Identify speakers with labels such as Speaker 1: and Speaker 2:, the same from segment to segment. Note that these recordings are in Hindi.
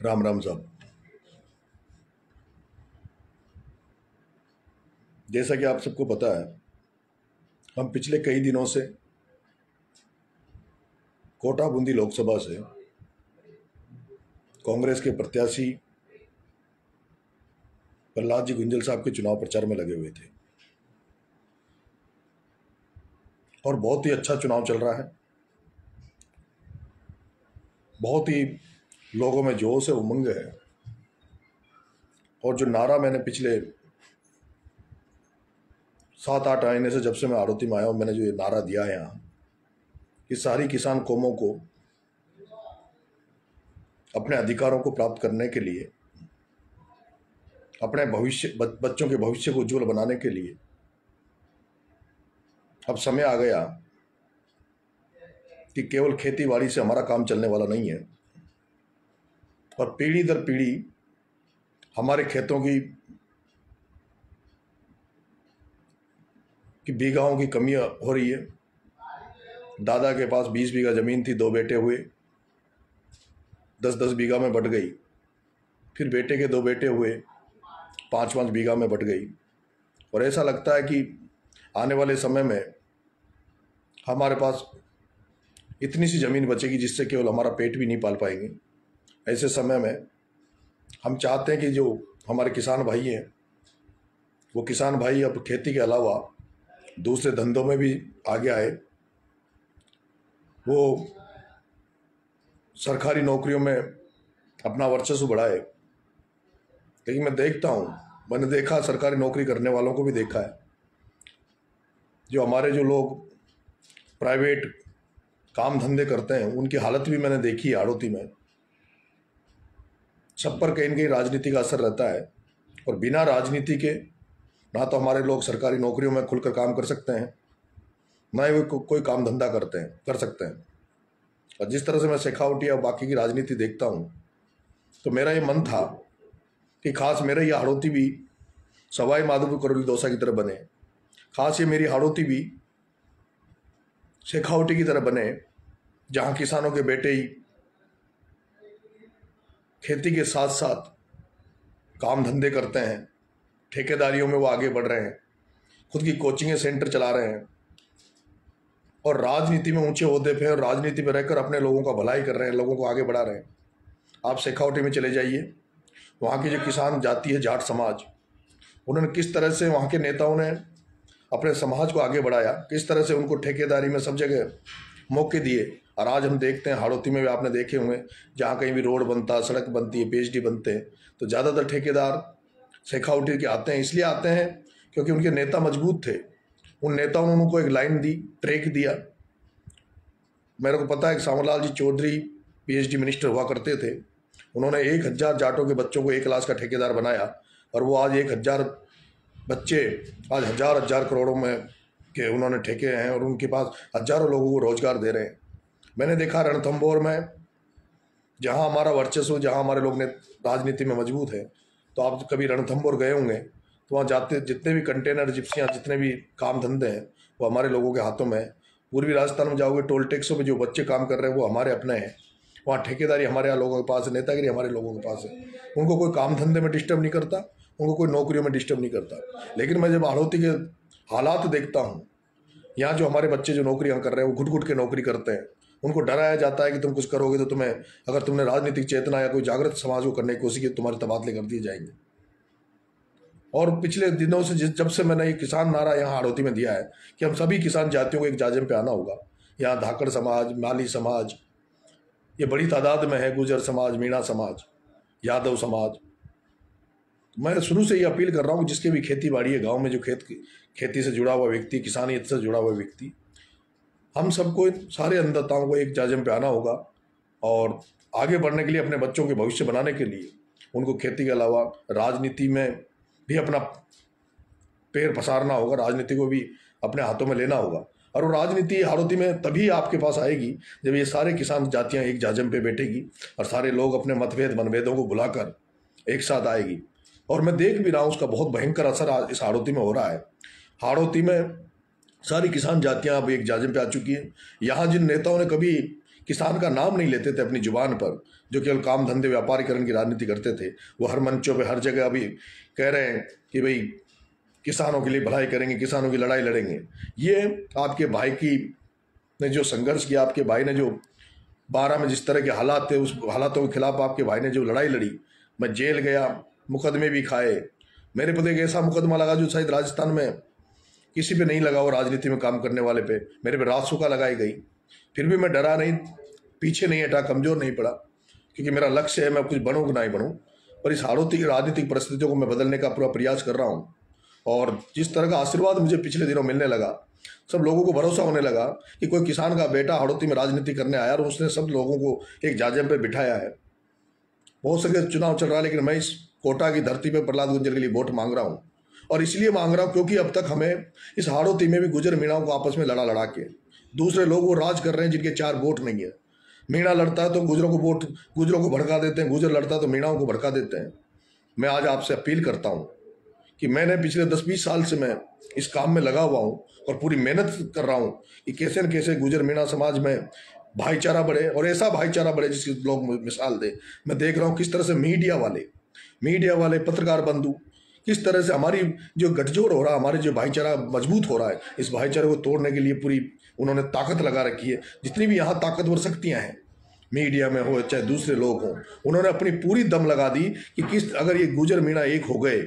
Speaker 1: राम राम साहब। जैसा कि आप सबको पता है, हम पिछले कई दिनों से कोटा बूंदी लोकसभा से कांग्रेस के प्रत्याशी प्रहलाद जी गुंजल साहब के चुनाव प्रचार में लगे हुए थे और बहुत ही अच्छा चुनाव चल रहा है। बहुत ही लोगों में जोश है, उमंग है। और जो नारा मैंने पिछले 7-8 महीने से, जब से मैं आड़ोती में आया हूं, मैंने जो ये नारा दिया है यहाँ कि सारी किसान कौमों को अपने अधिकारों को प्राप्त करने के लिए, अपने भविष्य बच्चों के भविष्य को उज्जवल बनाने के लिए अब समय आ गया कि केवल खेती बाड़ी से हमारा काम चलने वाला नहीं है और पीढ़ी दर पीढ़ी हमारे खेतों की बीघाओं की कमी हो रही है। दादा के पास 20 बीघा जमीन थी, 2 बेटे हुए, 10-10 बीघा में बट गई। फिर बेटे के 2 बेटे हुए, 5-5 बीघा में बट गई। और ऐसा लगता है कि आने वाले समय में हमारे पास इतनी सी ज़मीन बचेगी जिससे केवल हमारा पेट भी नहीं पाल पाएंगे। ऐसे समय में हम चाहते हैं कि जो हमारे किसान भाई हैं, वो किसान भाई अब खेती के अलावा दूसरे धंधों में भी आगे आए, वो सरकारी नौकरियों में अपना वर्चस्व बढ़ाए। लेकिन मैं देखता हूँ, मैंने देखा, सरकारी नौकरी करने वालों को भी देखा है, जो हमारे जो लोग प्राइवेट काम धंधे करते हैं उनकी हालत भी मैंने देखी है आड़ोती में। सब पर कहीं न कहीं राजनीति का असर रहता है और बिना राजनीति के ना तो हमारे लोग सरकारी नौकरियों में खुलकर काम कर सकते हैं, ना ही वो कोई काम धंधा कर सकते हैं। और जिस तरह से मैं शेखावटी और बाकी की राजनीति देखता हूँ, तो मेरा ये मन था कि खास मेरा ये हाड़ोती भी सवाई माधोपुर करौली दौसा की तरह बने। खास ये मेरी हाड़ोती भी शेखावटी की तरह बने, जहाँ किसानों के बेटे ही खेती के साथ साथ काम धंधे करते हैं, ठेकेदारियों में वो आगे बढ़ रहे हैं, खुद की कोचिंग सेंटर चला रहे हैं और राजनीति में ऊंचे ओहदे पे और राजनीति में रहकर अपने लोगों का भलाई कर रहे हैं, लोगों को आगे बढ़ा रहे हैं। आप शेखावटी में चले जाइए, वहाँ की जो किसान जाति है, जाट समाज, उन्होंने किस तरह से वहाँ के नेताओं ने अपने समाज को आगे बढ़ाया, किस तरह से उनको ठेकेदारी में सब जगह मौके दिए। और आज हम देखते हैं हाड़ोती में भी आपने देखे हुए, जहाँ कहीं भी रोड बनता, सड़क बनती है, पीएचडी बनते हैं, तो ज़्यादातर ठेकेदार शेखावटी के आते हैं। इसलिए आते हैं क्योंकि उनके नेता मजबूत थे। उन नेताओं ने उनको एक लाइन दी, ट्रैक दिया। मेरे को पता है कि सावरलाल जी चौधरी पीएचडी मिनिस्टर हुआ करते थे। उन्होंने 1000 जाटों के बच्चों को 1 क्लास का ठेकेदार बनाया और वो आज 1000 बच्चे आज हजार करोड़ों में के उन्होंने ठेके हैं और उनके पास हजारों लोगों को रोजगार दे रहे हैं। मैंने देखा रणथंभौर में, जहां हमारा वर्चस्व, जहां हमारे लोग ने राजनीति में मजबूत है, तो आप कभी रणथंभौर गए होंगे, तो वहाँ जाते जितने भी कंटेनर, जिप्सियाँ, जितने भी काम धंधे हैं, वो हमारे लोगों के हाथों में है। पूर्वी राजस्थान में जाओगे, टोल टैक्सों में जो बच्चे काम कर रहे हैं वो हमारे अपने हैं। वहाँ ठेकेदारी हमारे यहाँ लोगों के पास है, नेतागिरी हमारे लोगों के पास है। उनको कोई काम धंधे में डिस्टर्ब नहीं करता, उनको कोई नौकरियों में डिस्टर्ब नहीं करता। लेकिन मैं जब हाड़ोती के हालात देखता हूँ, यहाँ जो हमारे बच्चे जो नौकरियाँ कर रहे हैं, वो घुट घुट के नौकरी करते हैं। उनको डराया जाता है कि तुम कुछ करोगे तो तुम्हें, अगर तुमने राजनीतिक चेतना या कोई जागृत समाज को करने की कोशिश की, तुम्हारे तबादले कर दिए जाएंगे। और पिछले दिनों से जब से मैंने ये किसान नारा यहाँ हाड़ोती में दिया है कि हम सभी किसान जातियों को एक जाजिम पे आना होगा, यहाँ धाकड़ समाज, माली समाज, ये बड़ी तादाद में है, गुजर समाज, मीणा समाज, यादव समाज, मैं शुरू से ये अपील कर रहा हूँ, जिसके भी खेती बाड़ी है, गांव में जो खेती से जुड़ा हुआ व्यक्ति, किसानियत से जुड़ा हुआ व्यक्ति, हम सबको, सारे अन्नदाताओं को एक जाजिम पे आना होगा और आगे बढ़ने के लिए, अपने बच्चों के भविष्य बनाने के लिए उनको खेती के अलावा राजनीति में भी अपना पैर पसारना होगा, राजनीति को भी अपने हाथों में लेना होगा। और वो राजनीति हाड़ोती में तभी आपके पास आएगी जब ये सारे किसान जातियाँ एक जाजिम पे बैठेगी और सारे लोग अपने मतभेद मनभेदों को भुलाकर एक साथ आएगी। और मैं देख भी रहा हूँ उसका बहुत भयंकर असर इस हाड़ोती में हो रहा है। हाड़ोती में सारी किसान जातियाँ अब एक जाजिम पे आ चुकी हैं। यहाँ जिन नेताओं ने कभी किसान का नाम नहीं लेते थे अपनी जुबान पर, जो केवल काम धंधे व्यापारीकरण की राजनीति करते थे, वो हर मंचों पे हर जगह अभी कह रहे हैं कि भाई किसानों के लिए भलाई करेंगे, किसानों की लड़ाई लड़ेंगे। ये आपके भाई की ने जो संघर्ष किया, आपके भाई ने जो 12 में जिस तरह के हालात थे, उस हालातों के खिलाफ आपके भाई ने जो लड़ाई लड़ी, मैं जेल गया, मुकदमे भी खाए। मेरे पर एक ऐसा मुकदमा लगा जो शायद राजस्थान में किसी पे नहीं लगा हो, राजनीति में काम करने वाले पे। मेरे पे राजसुका लगाई गई, फिर भी मैं डरा नहीं, पीछे नहीं हटा, कमजोर नहीं पड़ा, क्योंकि मेरा लक्ष्य है मैं कुछ बनूँ कि नहीं बनूँ। और इस हालात राजनीतिक परिस्थितियों को मैं बदलने का पूरा प्रयास कर रहा हूँ। और जिस तरह का आशीर्वाद मुझे पिछले दिनों मिलने लगा, सब लोगों को भरोसा होने लगा कि कोई किसान का बेटा हड़ौती में राजनीति करने आया और उसने सब लोगों को एक जाजम पे बिठाया है। बहुत सके चुनाव चल रहा है, लेकिन मैं इस कोटा की धरती पे प्रहलाद गुंजर के लिए वोट मांग रहा हूँ। और इसलिए मांग रहा हूँ क्योंकि अब तक हमें इस हाड़ौती में भी गुजर मीणाओं को आपस में लड़ा लड़ा के दूसरे लोग वो राज कर रहे हैं जिनके 4 वोट नहीं है। मीणा लड़ता है तो गुजरों को भड़का देते हैं, गुजर लड़ता है तो मीणाओं को भड़का देते हैं। मैं आज आपसे अपील करता हूँ कि मैंने पिछले 10-20 साल से मैं इस काम में लगा हुआ हूँ और पूरी मेहनत कर रहा हूँ कि कैसे न कैसे गुजर मीणा समाज में भाईचारा बढ़े, और ऐसा भाईचारा बढ़े जिसकी लोग मिसाल दे। मैं देख रहा हूँ किस तरह से मीडिया वाले पत्रकार बंधु किस तरह से हमारी जो गठजोड़ हो रहा है, हमारे जो भाईचारा मजबूत हो रहा है, इस भाईचारे को तोड़ने के लिए पूरी उन्होंने ताकत लगा रखी है। जितनी भी यहाँ ताकतवर शक्तियाँ हैं, मीडिया में हो चाहे दूसरे लोग हों, उन्होंने अपनी पूरी दम लगा दी कि अगर ये गुजर मीणा एक हो गए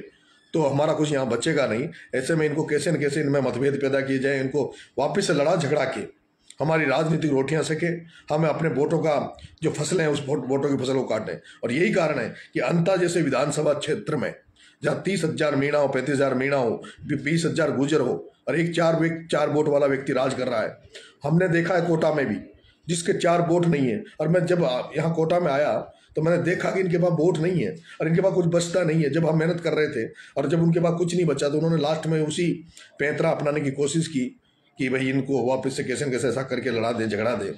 Speaker 1: तो हमारा कुछ यहाँ बचेगा नहीं। ऐसे में इनको कैसे न कैसे इनमें मतभेद पैदा किए जाए, इनको वापस से लड़ा झगड़ा के हमारी राजनीतिक रोटियां सके, हमें अपने वोटों का जो फसलें हैं उस वोटों की फसल को काटें। और यही कारण है कि अंता जैसे विधानसभा क्षेत्र में जहाँ 30,000 मीणा हो, 35,000 मीणा हो, 20,000 गुजर हो और एक 4 वोट वाला व्यक्ति राज कर रहा है। हमने देखा है कोटा में भी जिसके 4 वोट नहीं है। और मैं जब यहाँ कोटा में आया तो मैंने देखा कि इनके पास वोट नहीं है और इनके पास कुछ बचता नहीं है। जब हम मेहनत कर रहे थे और जब उनके पास कुछ नहीं बचा तो उन्होंने लास्ट में उसी पैंतरा अपनाने की कोशिश की कि भाई इनको वापस से कैसे न कैसे ऐसा करके लड़ा दे, झगड़ा दे।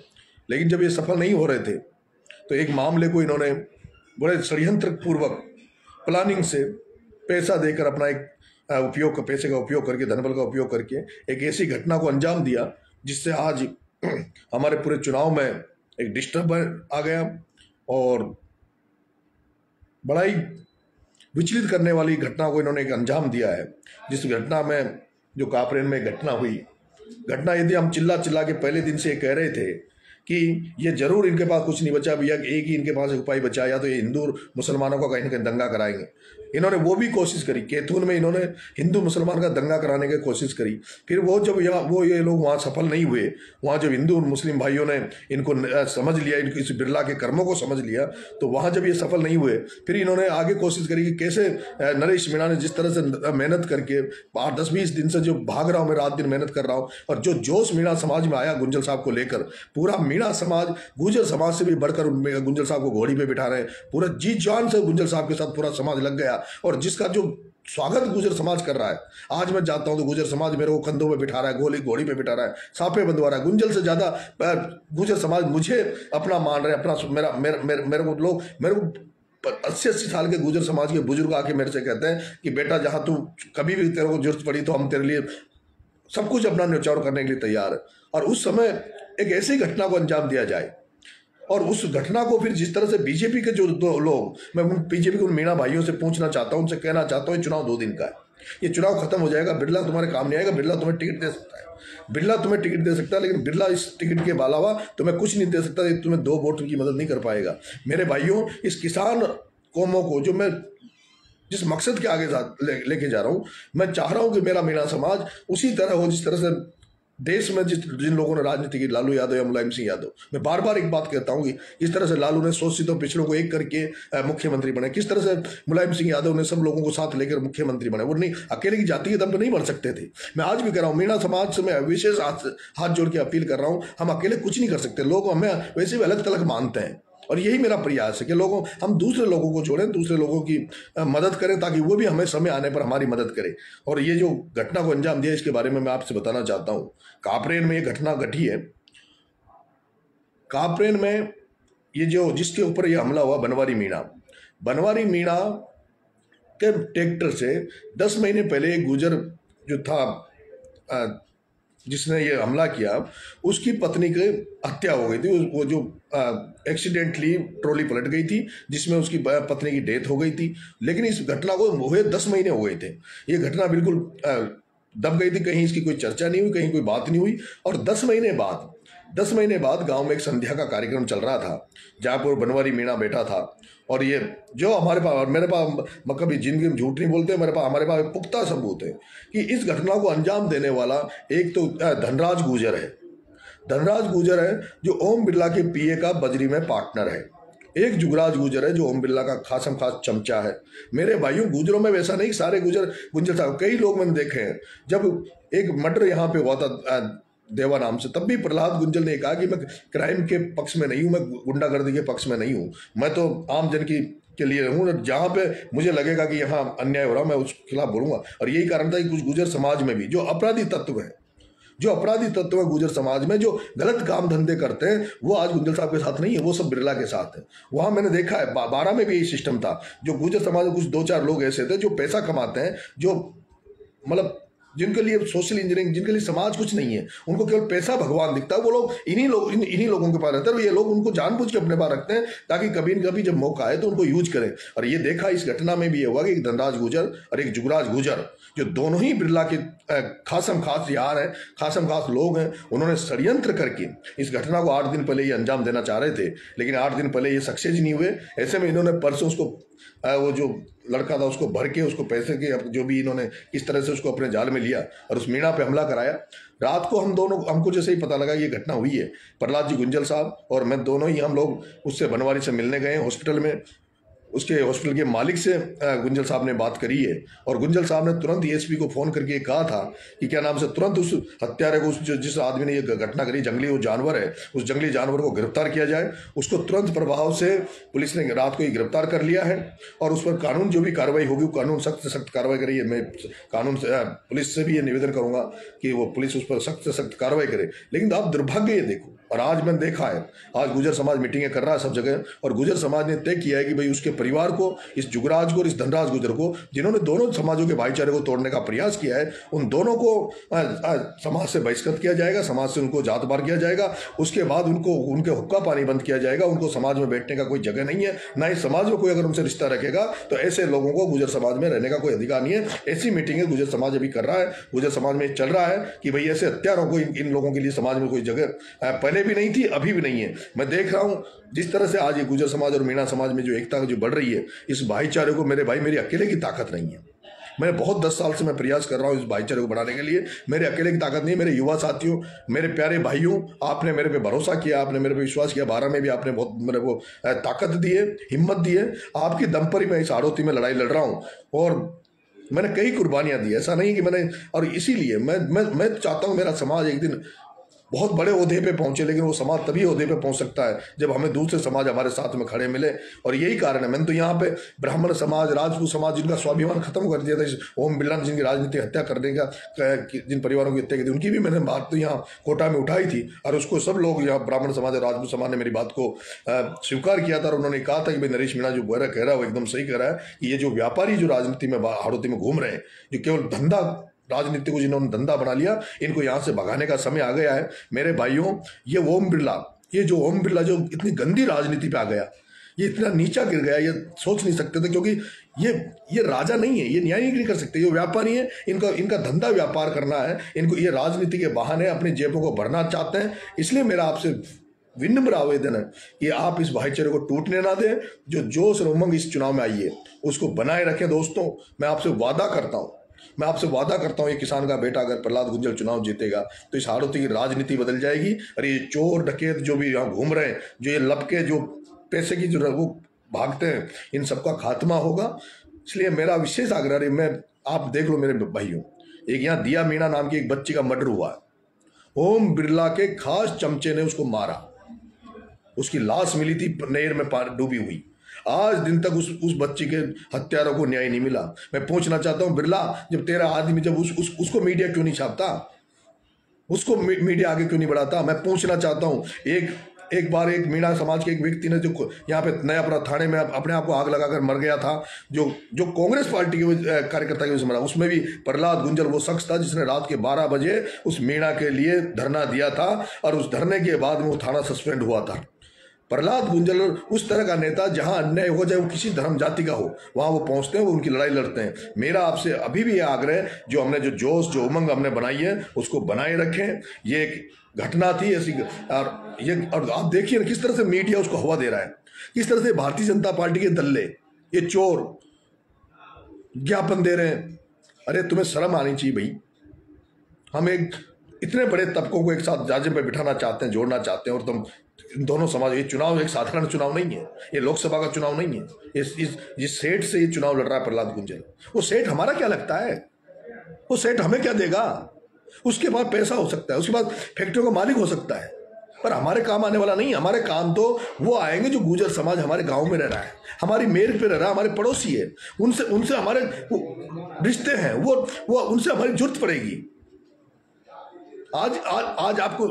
Speaker 1: लेकिन जब ये सफल नहीं हो रहे थे तो एक मामले को इन्होंने बड़े षड्यंत्र पूर्वक प्लानिंग से पैसा देकर अपना एक पैसे का उपयोग करके, धनबल का उपयोग करके एक ऐसी घटना को अंजाम दिया जिससे आज हमारे पूरे चुनाव में एक डिस्टर्ब आ गया और बड़ा ही विचलित करने वाली घटना को इन्होंने एक अंजाम दिया है। जिस घटना में जो कापरेन में घटना हुई, घटना यदि हम चिल्ला चिल्ला के पहले दिन से कह रहे थे कि ये जरूर इनके पास कुछ नहीं बचा, भैया एक ही इनके पास उपाय बचा, या तो ये हिंदू मुसलमानों का कहीं ना कहीं दंगा कराएंगे। इन्होंने वो भी कोशिश करी, कैथून में इन्होंने हिंदू मुसलमान का दंगा कराने की कोशिश करी। फिर वो जब ये लोग वहाँ सफल नहीं हुए, वहाँ जब हिंदू और मुस्लिम भाइयों ने इनको समझ लिया, इनको इस बिरला के कर्मों को समझ लिया, तो वहाँ जब ये सफल नहीं हुए फिर इन्होंने आगे कोशिश करी कि कैसे नरेश मीणा ने जिस तरह से मेहनत करके 10-20 दिन से जो भाग रहा हूँ मैं, रात दिन मेहनत कर रहा हूँ, और जो जोश मीणा समाज में आया गुंजल साहब को लेकर, पूरा मीणा समाज गुजर समाज से भी बढ़कर गुंजल साहब को घोड़ी पे बिठा रहे हैं। पूरा जी जान से गुंजल साहब के साथ पूरा समाज लग गया और जिसका जो स्वागत गुजर समाज कर रहा है। आज मैं जाता हूं तो गुजर समाज मेरे को कंधों पे बिठा रहा है, घोड़ी पे बिठा रहा है, साफे बंधवा रहा है। गुंजल से ज्यादा गुजर समाज मुझे अपना मान रहे हैं, अपना मेरे को लोग, मेरे को 80 साल के गुजर समाज के बुजुर्ग आके मेरे से कहते हैं कि बेटा जहां तू कभी भी तेरे को जरूरत पड़ी तो हम तेरे लिए सब कुछ अपना न्यौछावर करने के लिए तैयार है। और उस समय एक ऐसी घटना को अंजाम दिया जाए, और उस घटना को फिर जिस तरह से बीजेपी के जो दो लोग, मैं बीजेपी के उन मीणा भाइयों से पूछना चाहता हूं, उनसे कहना चाहता हूं, ये चुनाव 2 दिन का है, ये चुनाव खत्म हो जाएगा, बिरला तुम्हारे काम नहीं आएगा। बिरला तुम्हें टिकट दे सकता है, बिरला तुम्हें टिकट दे सकता है, लेकिन बिरला इस टिकट के अलावा तुम्हें कुछ नहीं दे सकता, तुम्हें 2 वोट की मदद नहीं कर पाएगा। मेरे भाइयों, इस किसान कौमों को जो मैं जिस मकसद के आगे लेके जा रहा हूं, मैं चाह रहा हूं कि मेरा मीणा समाज उसी तरह हो जिस तरह से देश में जिन लोगों ने राजनीति की, लालू यादव या मुलायम सिंह यादव। मैं बार बार एक बात कहता हूं कि इस तरह से लालू ने शोषितों पिछड़ों को एक करके मुख्यमंत्री बने, किस तरह से मुलायम सिंह यादव ने सब लोगों को साथ लेकर मुख्यमंत्री बने। वो नहीं, अकेले की जाति के दम पे नहीं बन सकते थे। मैं आज भी कह रहा हूं, मीणा समाज से मैं विशेष हाथ जोड़ के अपील कर रहा हूं, हम अकेले कुछ नहीं कर सकते। लोग हमें वैसे भी अलग थलग मानते हैं, और यही मेरा प्रयास है कि हम दूसरे लोगों को छोड़ें, दूसरे लोगों की मदद करें, ताकि वो भी हमें समय आने पर हमारी मदद करें। और ये जो घटना को अंजाम दिया, इसके बारे में मैं आपसे बताना चाहता हूं। कापरेन में ये घटना घटी है। कापरेन में ये जो जिसके ऊपर ये हमला हुआ, बनवारी मीणा के ट्रैक्टर से 10 महीने पहले एक गुजर जो था जिसने ये हमला किया, उसकी पत्नी की हत्या हो गई थी। वो जो एक्सीडेंटली ट्रॉली पलट गई थी जिसमें उसकी पत्नी की डेथ हो गई थी। लेकिन इस घटना को हुए 10 महीने हो गए थे। ये घटना बिल्कुल दब गई थी, कहीं इसकी कोई चर्चा नहीं हुई, कहीं कोई बात नहीं हुई। और 10 महीने बाद गांव में एक संध्या का कार्यक्रम चल रहा था जहाँ पर बनवारी मीणा बैठा था। और ये जो हमारे पास और मेरे पास कभी जिंदगी में झूठ नहीं बोलते, हमारे पास पुख्ता सबूत है कि इस घटना को अंजाम देने वाला एक तो धनराज गुर्जर है। धनराज गुर्जर है जो ओम बिरला के पीए का बजरी में पार्टनर है। एक जुगराज गुर्जर है जो ओम बिरला का खासम खास चमचा है। मेरे भाइयों, गुजरों में वैसा नहीं, सारे गुंजर साहब, कई लोग मैंने देखे हैं। जब एक मर्डर यहाँ पे हुआ था देवा नाम से, तब भी प्रहलाद गुंजल ने कहा कि मैं क्राइम के पक्ष में नहीं हूं, मैं गुंडागर्दी के पक्ष में नहीं हूं, मैं तो आम जन की के लिए हूं। जहां पे मुझे लगेगा कि यहाँ अन्याय हो रहा, मैं उसके खिलाफ बोलूंगा। और यही कारण था कि कुछ गुर्जर समाज में भी जो अपराधी तत्व है गुर्जर समाज में, जो गलत काम धंधे करते हैं, वो आज गुंजल साहब के साथ नहीं है, वो सब बिरला के साथ है। वहां मैंने देखा है 12 में भी यही सिस्टम था। जो गुर्जर समाज में कुछ 2-4 लोग ऐसे थे जो पैसा कमाते हैं, जो मतलब जिनके लिए सोशल इंजीनियरिंग, जिनके लिए समाज कुछ नहीं है, उनको केवल पैसा भगवान दिखता है, वो लोग इन्हीं लोगों के पास रहते हैं। और ये लोग उनको जानबूझ के अपने पास रखते हैं ताकि कभी न कभी जब मौका आए तो उनको यूज करें। और ये देखा इस घटना में भी ये हुआ कि एक धनराज गुर्जर और एक जुगराज गुर्जर, जो दोनों ही बिरला के खासम खास यार हैं, खासम खास लोग हैं, उन्होंने षड्यंत्र करके इस घटना को 8 दिन पहले ये अंजाम देना चाह रहे थे। लेकिन 8 दिन पहले ये सक्सेस ही नहीं हुए। ऐसे में इन्होंने परसों उसको वो जो लड़का था उसको भर के, उसको पैसे के जो भी इन्होंने किस तरह से उसको अपने जाल में लिया और उस मीणा पे हमला कराया। रात को हमको जैसे ही पता लगा ये घटना हुई है, प्रहलाद जी गुंजल साहब और मैं दोनों ही, हम लोग उससे बनवारी से मिलने गए हॉस्पिटल में। उसके हॉस्पिटल के मालिक से गुंजल साहब ने बात करी है और गुंजल साहब ने तुरंत एएसपी को फोन करके कहा था कि क्या नाम से तुरंत उस हत्यारे को, जिस आदमी ने ये घटना करी, जंगली वो जानवर है, उस जंगली जानवर को गिरफ्तार किया जाए। उसको तुरंत प्रभाव से पुलिस ने रात को ही गिरफ्तार कर लिया है और उस पर कानून जो भी कार्रवाई होगी, कानून सख्त से सख्त कार्रवाई करिए। मैं कानून से पुलिस से भी ये निवेदन करूंगा कि वो पुलिस उस पर सख्त से सख्त कार्रवाई करे। लेकिन आप दुर्भाग्य ये देखो, और आज मैंने देखा है, आज गुर्जर समाज मीटिंगें कर रहा है सब जगह, और गुर्जर समाज ने तय किया है कि भाई उसके परिवार को, इस जुगराज को और इस धनराज गुर्जर को, जिन्होंने दोनों समाजों के भाईचारे को तोड़ने का प्रयास किया है, उन दोनों को समाज से बहिष्कृत किया जाएगा, समाज से उनको जात बार किया जाएगा। उसके बाद उनको, उनके हुक्का पानी बंद किया जाएगा। उनको समाज में बैठने का कोई जगह नहीं है, ना ही समाज में कोई अगर उनसे रिश्ता रखेगा तो ऐसे लोगों को गुर्जर समाज में रहने का कोई अधिकार नहीं है। ऐसी मीटिंगें गुर्जर समाज अभी कर रहा है, गुर्जर समाज में चल रहा है कि भाई ऐसे हत्यारों को, इन लोगों के लिए समाज में कोई जगह पहले भी नहीं थी, अभी भी नहीं है। मैं देख रहा हूं जिस तरह से आज ये गुर्जर समाज और मीणा समाज में जो एकता जो बढ़ रही है, इस भाईचारे को, मेरे भाई, मेरी अकेले की ताकत नहीं है। मैं बहुत 10 साल से मैं प्रयास कर रहा हूं इस भाईचारे को बढ़ाने के लिए। मेरे अकेले की ताकत नहीं है। मेरे युवा साथियों, मेरे प्यारे भाइयों, आपने मेरे पे भरोसा किया, आपने मेरे पे विश्वास किया। 12 में भी आपने बहुत मेरे को ताकत दी है, हिम्मत दी है। आपकी दम पर ही मैं इस हाड़ौती में लड़ाई लड़ रहा हूँ और मैंने कई कुर्बानियां दी। ऐसा नहीं कि मैंने, और इसीलिए मैं चाहता हूँ मेरा समाज एक दिन बहुत बड़े ओहदे पे पहुंचे। लेकिन वो समाज तभी ओहदे पे पहुंच सकता है जब हमें दूसरे समाज हमारे साथ में खड़े मिले। और यही कारण है, मैंने तो यहाँ पे ब्राह्मण समाज, राजपूत समाज, जिनका स्वाभिमान खत्म कर दिया था इस ओम बिरला ने, जिनकी राजनीतिक हत्या करने का, जिन परिवारों की हत्या की थी, उनकी भी मैंने बात तो यहाँ कोटा में उठाई थी। और उसको सब लोग यहाँ ब्राह्मण समाज और राजपूत समाज ने मेरी बात को स्वीकार किया था। और उन्होंने कहा था कि भाई नरेश मीणा जो कह रहा है वो एकदम सही कह रहा है कि ये जो व्यापारी जो राजनीति में हाड़ौती में घूम रहे हैं, जो केवल धंधा, राजनीति को जिन्होंने धंधा बना लिया, इनको यहां से भगाने का समय आ गया है। मेरे भाइयों, ये ओम बिरला जो इतनी गंदी राजनीति पे आ गया, ये इतना नीचा गिर गया, ये सोच नहीं सकते थे। क्योंकि ये राजा नहीं है, ये न्याय नहीं कर सकते, ये व्यापारी है। इनका धंधा व्यापार करना है। इनको ये राजनीति के बहाने अपनी जेबों को भरना चाहते हैं। इसलिए मेरा आपसे विनम्र आवेदन है कि आप इस भाईचारे को टूटने ना दें। जो जोश और उमंग इस चुनाव में आई है उसको बनाए रखें। दोस्तों, मैं आपसे वादा करता हूं, ये किसान का बेटा अगर प्रहलाद गुंजल चुनाव जीतेगा तो इस हाड़ौती की राजनीति बदल जाएगी। और ये चोर डकैत जो भी यहाँ घूम रहे हैं, जो ये लपके, जो पैसे की जो वो भागते हैं, इन सबका खात्मा होगा। इसलिए मेरा विशेष आग्रह है, आप देख लो मेरे भाइयों, एक यहाँ दिया मीणा नाम की एक बच्ची का मर्डर हुआ। ओम बिरला के खास चमचे ने उसको मारा, उसकी लाश मिली थी नहर में डूबी हुई। आज दिन तक उस बच्ची के हत्यारों को न्याय नहीं मिला। मैं पूछना चाहता हूं, बिरला, जब तेरा आदमी, जब उसको मीडिया क्यों नहीं छापता, उसको मीडिया आगे क्यों नहीं बढ़ाता? मैं पूछना चाहता हूं, एक एक बार एक मीणा समाज के एक व्यक्ति ने जो यहाँ पे नयापुरा थाने में अपने आप को आग लगाकर मर गया था, जो कांग्रेस पार्टी के कार्यकर्ता की वजह से मरा, उसमें भी प्रहलाद गुंजल वो शख्स था जिसने रात के 12 बजे उस मीणा के लिए धरना दिया था और उस धरने के बाद में वो थाना सस्पेंड हुआ था। प्रहलाद गुंजल उस तरह का नेता, जहां अन्याय हो जाए, वो किसी धर्म जाति का हो, वहां वो पहुंचते हैं, वो उनकी लड़ाई लड़ते हैं। मेरा आपसे अभी भी ये आग्रह, जो हमने जो जोश जो उमंग हमने बनाई है उसको बनाए रखें। ये एक घटना थी ऐसी, और आप देखिए ना किस तरह से मीडिया उसको हवा दे रहा है, किस तरह से भारतीय जनता पार्टी के दल्ले, ये चोर ज्ञापन दे रहे हैं। अरे तुम्हें शर्म आनी चाहिए भाई। हम एक इतने बड़े तबकों को एक साथ जाजे पे बिठाना चाहते हैं, जोड़ना चाहते हैं, और तुम दोनों समाज, ये चुनाव एक साधारण चुनाव नहीं है, ये लोकसभा का चुनाव नहीं है। इस सेठ से ये चुनाव लड़ रहा है प्रहलाद गुंजल। वो सेठ हमारा क्या लगता है? वो सेठ हमें क्या देगा? उसके पास पैसा हो सकता है, उसके पास फैक्ट्रियों का मालिक हो सकता है, पर हमारे काम आने वाला नहीं। हमारे काम तो वो आएंगे जो गुर्जर समाज हमारे गांव में रह रहा है, हमारी मेर पे रह रहा है, हमारे पड़ोसी है, उनसे हमारे रिश्ते हैं, वो उनसे हमारी जरूरत पड़ेगी। आज आपको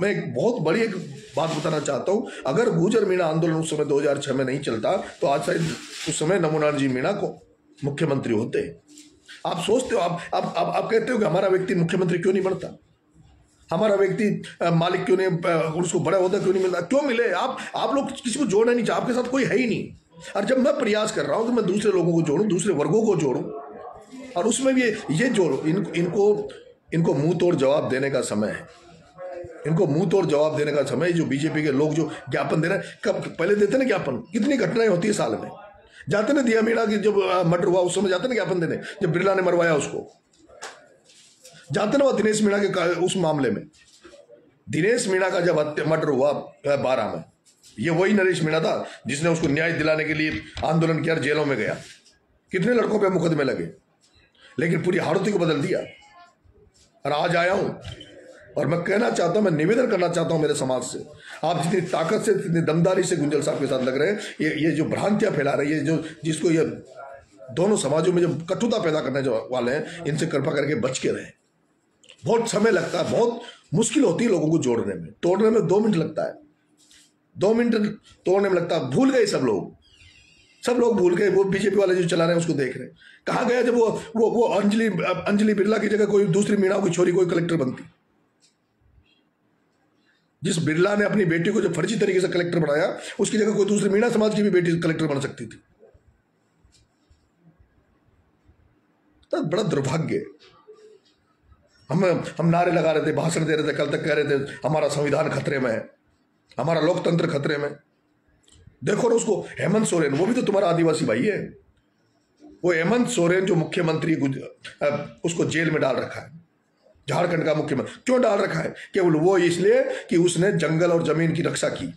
Speaker 1: मैं एक बहुत बड़ी एक बात बताना चाहता हूं। अगर गुर्जर मीणा आंदोलन उस समय 2006 में नहीं चलता तो आज शायद उस समय नमोनारायण मीणा को मुख्यमंत्री होते। आप सोचते हो, आप कहते हो कि हमारा व्यक्ति मुख्यमंत्री क्यों नहीं बनता, हमारा व्यक्ति मालिक क्यों नहीं, उसको बड़ा होता क्यों नहीं मिलता? क्यों मिले? आप लोग किसी को जोड़ना नहीं चाहते, आपके साथ कोई है ही नहीं। और जब मैं प्रयास कर रहा हूं कि मैं दूसरे लोगों को जोड़ूं, दूसरे वर्गों को जोड़ूं, और उसमें भी ये जोड़ो, इनको मुंह तोड़ जवाब देने का समय है। इनको मुंह तोड़ जवाब देने का समय। जो बीजेपी के लोग जो ज्ञापन दे रहे हैं, कब पहले देते ना ज्ञापन? कितनी घटनाएं होती है साल में। जाते ना दिया मीणा की जब मर्डर हुआ उस समय जाते ना ज्ञापन देने, जब बिरला ने मरवाया उसको, जाते ना वो दिनेश मीणा के उस मामले में। दिनेश मीणा का जब मर्डर हुआ 12 में, ये वही नरेश मीणा था जिसने उसको न्याय दिलाने के लिए आंदोलन किया, जेलों में गया। कितने लड़कों पे मुकदमे लगे, लेकिन पूरी हालत को बदल दिया। और आज आया हूं और मैं कहना चाहता हूं, मैं निवेदन करना चाहता हूं मेरे समाज से, आप जितनी ताकत से, जितनी दमदारी से गुंजल साहब के साथ लग रहे हैं, ये जो भ्रांतियां फैला रही है, जिसको ये दोनों समाजों में जो कटुता पैदा करने वाले हैं, इनसे कृपा करके बच के रहें। बहुत समय लगता है, बहुत मुश्किल होती है लोगों को जोड़ने में। तोड़ने में 2 मिनट लगता है, 2 मिनट तोड़ने में लगता है। भूल गए सब लोग भूल गए। वो बीजेपी वाले जो चला रहे हैं उसको देख रहे हैं। कहाँ गया जब वो अंजलि बिरला की जगह कोई दूसरी मीणा की छोरी कोई कलेक्टर बनती? जिस बिरला ने अपनी बेटी को जब फर्जी तरीके से कलेक्टर बनाया, उसकी जगह कोई दूसरी मीणा समाज की भी बेटी कलेक्टर बन सकती थी। तो बड़ा दुर्भाग्य। हम नारे लगा रहे थे, भाषण दे रहे थे, कल तक कह रहे थे हमारा संविधान खतरे में है, हमारा लोकतंत्र खतरे में। देखो ना उसको, हेमंत सोरेन, वो भी तो तुम्हारा आदिवासी भाई है। वो हेमंत सोरेन जो मुख्यमंत्री, उसको जेल में डाल रखा है, झारखंड का मुख्यमंत्री। क्यों डाल रखा है? केवल वो इसलिए कि उसने जंगल और जमीन की रक्षा की।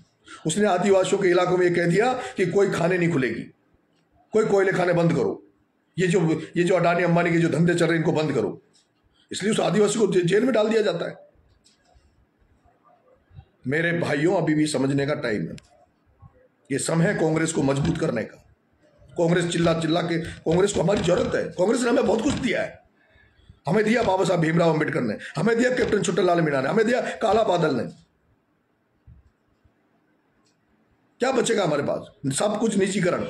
Speaker 1: उसने आदिवासियों के इलाकों में ये कह दिया कि कोई खाने नहीं खुलेगी, कोई कोयले खाने बंद करो, ये जो अडानी अंबानी के जो धंधे चल रहे हैं इनको बंद करो। इसलिए उस आदिवासी को जेल में डाल दिया जाता है। मेरे भाइयों, अभी भी समझने का टाइम है। ये समय है कांग्रेस को मजबूत करने का। कांग्रेस चिल्ला के, कांग्रेस को हमारी जरूरत है। कांग्रेस ने हमें बहुत कुछ दिया है। हमें दिया बाबा साहब भीमराव अंबेडकर ने, हमें दिया कैप्टन छुट्टनलाल मीणा ने, हमें दिया काला बादल ने। क्या बचेगा हमारे पास? सब कुछ निजीकरण।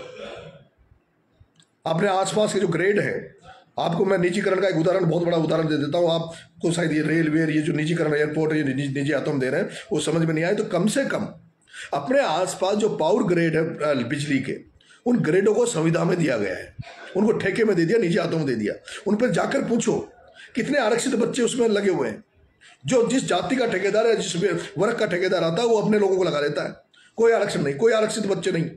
Speaker 1: अपने आसपास के जो ग्रेड है, आपको मैं निजीकरण का एक उदाहरण, बहुत बड़ा उदाहरण दे देता हूं आपको। शायद ये रेलवे, ये जो निजीकरण, एयरपोर्ट, ये निजी आतम दे रहे हैं, वो समझ में नहीं आए तो कम से कम अपने आसपास जो पावर ग्रेड है बिजली के, उन ग्रेडों को संविदा में दिया गया है, उनको ठेके में दे दिया, निजी हाथों में दे दिया। उन पर जाकर पूछो कितने आरक्षित बच्चे उसमें लगे हुए हैं। जो जिस जाति का ठेकेदार है, जिस वर्ग का ठेकेदार आता है, वो अपने लोगों को लगा देता है। कोई आरक्षण नहीं, कोई आरक्षित बच्चे नहीं।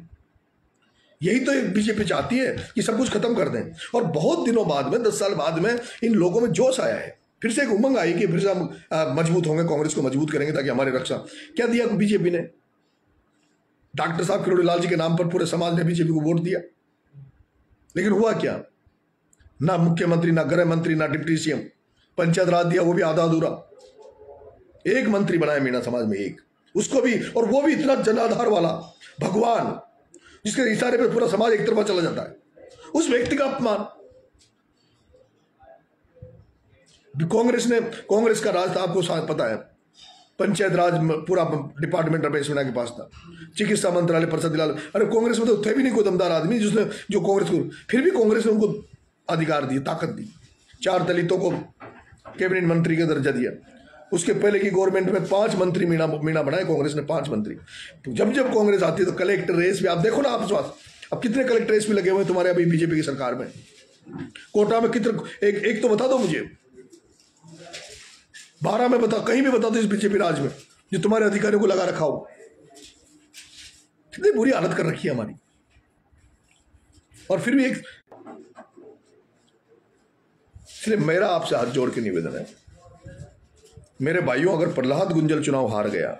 Speaker 1: यही तो बीजेपी चाहती है कि सब कुछ खत्म कर दें। और बहुत दिनों बाद में, 10 साल बाद में इन लोगों में जोश आया है, फिर से एक उमंग आई कि फिर से हम मजबूत होंगे, कांग्रेस को मजबूत करेंगे ताकि हमारी रक्षा। क्या दिया बीजेपी ने? डॉक्टर साहब किरोड़ीलाल जी के नाम पर पूरे समाज ने बीजेपी को वोट दिया, लेकिन हुआ क्या? ना मुख्यमंत्री, ना गृह मंत्री, ना डिप्टी सीएम। पंचायत राज दिया, वो भी आधा अधूरा। एक मंत्री बनाया मीणा समाज में, एक, उसको भी, और वो भी इतना जनाधार वाला भगवान जिसके इशारे पे पूरा समाज एक तरफा चला जाता है। उस व्यक्ति का अपमान। कांग्रेस का राज था, आपको पता है, पंचायत राज पूरा डिपार्टमेंट रमेश मीणा के पास था, चिकित्सा मंत्रालय प्रसाद लाल, अरे कांग्रेस में तो थे भी नहीं कोई दमदार आदमी जिसने जो कांग्रेस को, फिर भी कांग्रेस ने उनको अधिकार दिए, ताकत दी। 4 दलितों को कैबिनेट मंत्री का दर्जा दिया। उसके पहले की गवर्नमेंट में 5 मंत्री मीणा बनाए कांग्रेस ने, 5 मंत्री। तो जब कांग्रेस आती है तो कलेक्टर रेस भी आप देखो ना, आप स्वास्थ्य अब कितने कलेक्टर रेस भी लगे हुए हैं तुम्हारे अभी बीजेपी की सरकार में। कोटा में कितने, एक तो बता दो मुझे, 12 में बता, कहीं भी बता दो इस बीजेपी राज में जो तुम्हारे अधिकारियों को लगा रखा हो। कितनी बुरी हालत कर रखी है हमारी। और फिर भी इसलिए मेरा आपसे हाथ जोड़ के निवेदन है, मेरे भाइयों, अगर प्रहलाद गुंजल चुनाव हार गया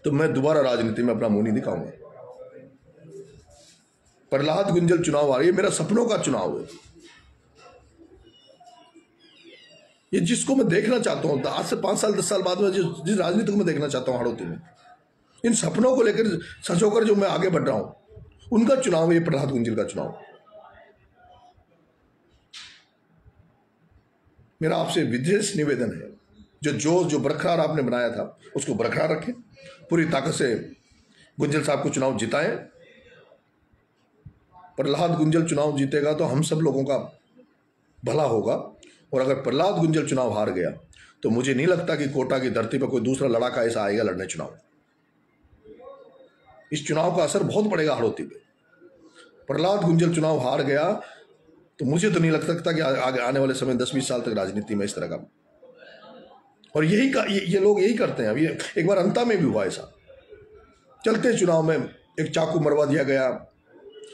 Speaker 1: तो मैं दोबारा राजनीति में अपना मुंह नहीं दिखाऊंगा। प्रहलाद गुंजल चुनाव हार, ये मेरा सपनों का चुनाव है। ये जिसको मैं देखना चाहता हूं, आज से 5 साल 10 साल बाद में जिस राजनीति को मैं देखना चाहता हूं हाड़ौती में, इन सपनों को लेकर सजोकर जो मैं आगे बढ़ रहा हूं, उनका चुनाव है ये प्रहलाद गुंजल का चुनाव। मेरा आपसे विशेष निवेदन है, जो बरकरार आपने बनाया था उसको बरकरार रखें, पूरी ताकत से गुंजल साहब को चुनाव जिताएं। प्रहलाद गुंजल चुनाव जीतेगा तो हम सब लोगों का भला होगा। और अगर प्रहलाद गुंजल चुनाव हार गया तो मुझे नहीं लगता कि कोटा की धरती पर कोई दूसरा लड़ाका ऐसा आएगा लड़ने चुनाव। इस चुनाव का असर बहुत पड़ेगा हाड़ौती पे। प्रहलाद गुंजल चुनाव हार गया तो मुझे तो नहीं लग सकता कि आगे आने वाले समय 10-20 साल तक राजनीति में इस तरह का, और ये लोग यही करते हैं। अब ये एक बार अंता में भी हुआ ऐसा, चलते चुनाव में एक चाकू मरवा दिया गया,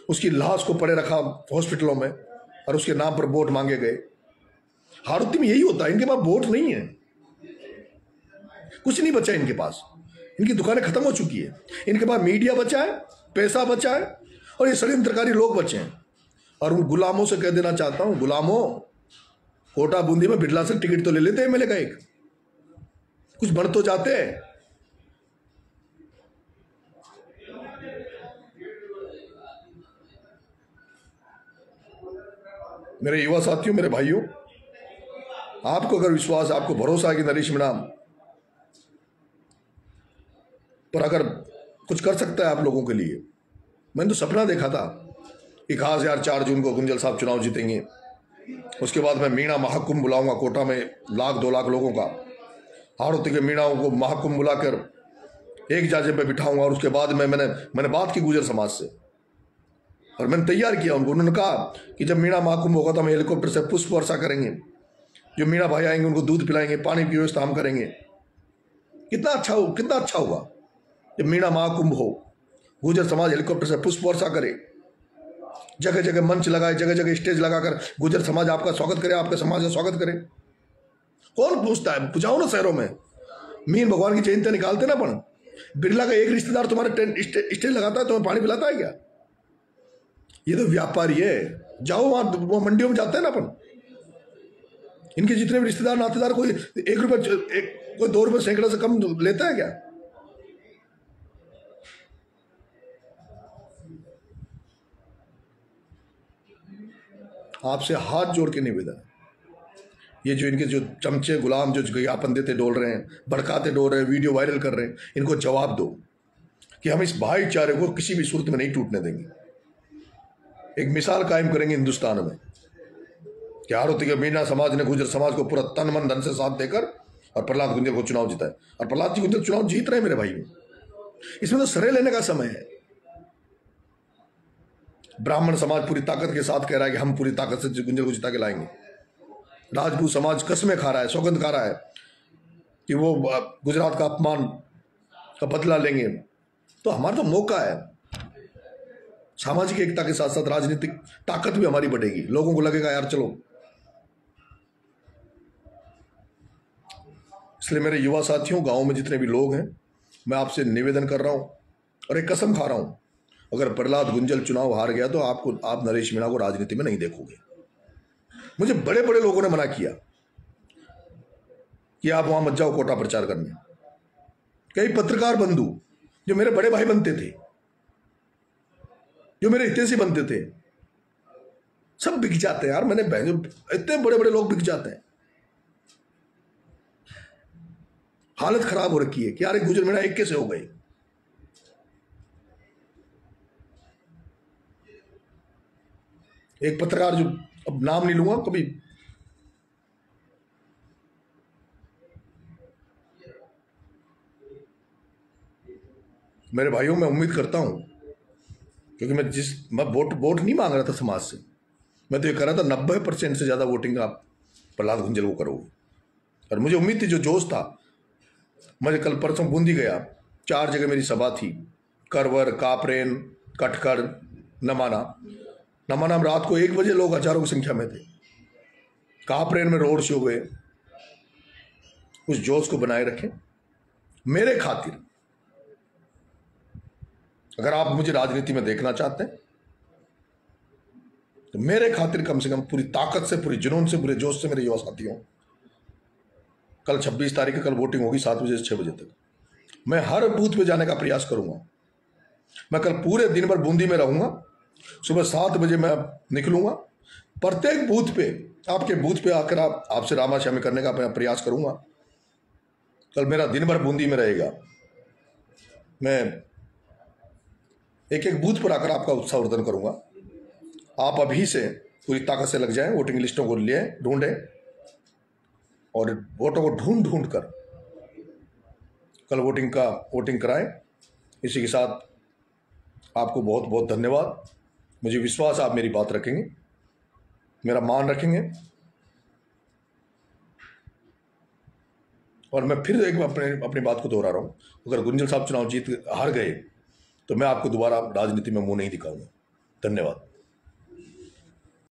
Speaker 1: उसकी लाश को पड़े रखा हॉस्पिटलों में और उसके नाम पर वोट मांगे गए। हाड़ौती में यही होता है, इनके पास वोट नहीं है, कुछ नहीं बचा इनके पास, इनकी दुकानें खत्म हो चुकी है, इनके पास मीडिया बचा है, पैसा बचा है और ये षड्यंत्रकारी लोग बचे हैं। और उन गुलामों से कह देना चाहता हूं, गुलामों, कोटा बूंदी में बिरला से टिकट तो ले लेते एमएलए का, एक कुछ बन तो जाते हैं। मेरे युवा साथियों, मेरे भाइयों, आपको अगर विश्वास, आपको भरोसा है कि नरेश मीणा पर अगर कुछ कर सकता है आप लोगों के लिए, मैंने तो सपना देखा था कि खास यार 4 जून को गुंजल साहब चुनाव जीतेंगे, उसके बाद मैं मीणा महाकुंभ बुलाऊंगा कोटा में 1-2 लाख लोगों का, हाड़ौती के मीणाओं को महाकुंभ बुलाकर एक जाजे पे बिठाऊंगा। और उसके बाद मैंने बात की गुजर समाज से और मैंने तैयार किया उनको। उन्होंने कहा कि जब मीणा महाकुंभ होगा तो हम हेलीकॉप्टर से पुष्प वर्षा करेंगे, जो मीणा भाई आएंगे उनको दूध पिलाएंगे, पानी की व्यवस्था हम करेंगे। कितना अच्छा होगा जब मीणा महाकुंभ हो, गुजर समाज हेलीकॉप्टर से पुष्प वर्षा करे, जगह जगह मंच लगाए, जगह जगह स्टेज लगाकर गुजर समाज आपका स्वागत करे, आपके समाज का स्वागत करे। कौन पूछता है, पूछाओ ना शहरों में, मीन भगवान की जयंती निकालते ना, पण बिरला का एक रिश्तेदार तुम्हारे स्टेज लगाता है, तुम्हें पानी पिलाता है क्या? ये तो व्यापारी है। जाओ वहां, वो मंडियों में जाते हैं ना अपन, इनके जितने भी रिश्तेदार नातेदार, कोई 1 रुपये, कोई 2 रुपये सैकड़ा से कम लेता है क्या? आपसे हाथ जोड़ के निवेदन, ये जो इनके जो चमचे गुलाम जो विज्ञापन देते डोल रहे हैं, भड़काते डोल रहे हैं, वीडियो वायरल कर रहे हैं, इनको जवाब दो कि हम इस भाईचारे को किसी भी सूरत में नहीं टूटने देंगे। एक मिसाल कायम करेंगे हिंदुस्तान में कि हाड़ौती के मीणा समाज ने गुजर समाज को पूरा तन मन धन से साथ देकर और प्रहलाद गुंजल को चुनाव जिताया। और प्रहलाद जी गुंजल चुनाव जीत रहे हैं मेरे भाई। इसमें तो सरे लेने का समय है। ब्राह्मण समाज पूरी ताकत के साथ कह रहा है कि हम पूरी ताकत से गुंजल को जिता के लाएंगे। राजपूत समाज कसमें खा रहा है, सौगंध खा रहा है कि वो गुजरात का अपमान का बदला लेंगे। तो हमारा तो मौका है, सामाजिक एकता के साथ साथ राजनीतिक ताकत भी हमारी बढ़ेगी। लोगों को लगेगा यार चलो। इसलिए मेरे युवा साथियों, गांव में जितने भी लोग हैं, मैं आपसे निवेदन कर रहा हूं और एक कसम खा रहा हूं, अगर प्रहलाद गुंजल चुनाव हार गया तो आप नरेश मीणा को राजनीति में नहीं देखोगे। मुझे बड़े बड़े लोगों ने मना किया कि आप वहां मत जाओ कोटा प्रचार करने। कई पत्रकार बंधु जो मेरे बड़े भाई बनते थे, जो मेरे हितैषी बनते थे, सब बिक जाते हैं यार। इतने बड़े बड़े लोग बिक जाते हैं। हालत खराब हो रखी है कि यार गुजर मीणा एक कैसे हो गए। एक पत्रकार, जो अब नाम नहीं लूंगा कभी, मेरे भाइयों मैं उम्मीद करता हूं, क्योंकि मैं वोट नहीं मांग रहा था समाज से, मैं तो ये कर रहा था 90% से ज्यादा वोटिंग आप प्रहलाद गुंजल को करोगे। और मुझे उम्मीद थी, जो जोश था, मैं कल परसों बूंदी गया, 4 जगह मेरी सभा थी, करवर, कापरेन, कटखड़, नमाना। नमाना में रात को 1 बजे लोग हजारों की संख्या में थे। कापरेन में रोड शो हुए। उस जोश को बनाए रखें मेरे खातिर। अगर आप मुझे राजनीति में देखना चाहते हैं तो मेरे खातिर कम से कम पूरी ताकत से, पूरी जुनून से, पूरे जोश से मेरे युवा साथियों, कल 26 तारीख को कल वोटिंग होगी 7 बजे से 6 बजे तक। मैं हर बूथ पे जाने का प्रयास करूंगा। मैं कल पूरे दिन भर बूंदी में रहूंगा। सुबह 7 बजे मैं निकलूंगा। प्रत्येक बूथ पे, आपके बूथ पे आकर आपसे रामाश्यामी करने का मैं प्रयास करूंगा। कल मेरा दिन भर बूंदी में रहेगा। मैं एक एक बूथ पर आकर आपका उत्साहवर्धन करूंगा। आप अभी से पूरी ताकत से लग जाएं, वोटिंग लिस्टों को ढूंढें और वोटों को ढूंढ ढूंढ कर कल वोटिंग कराएं। इसी के साथ आपको बहुत बहुत धन्यवाद। मुझे विश्वास आप मेरी बात रखेंगे, मेरा मान रखेंगे। और मैं फिर एक अपनी बात को दोहरा रहा हूं, अगर गुंजल साहब चुनाव हार गए तो मैं आपको दोबारा राजनीति में मुंह नहीं दिखाऊंगा। धन्यवाद।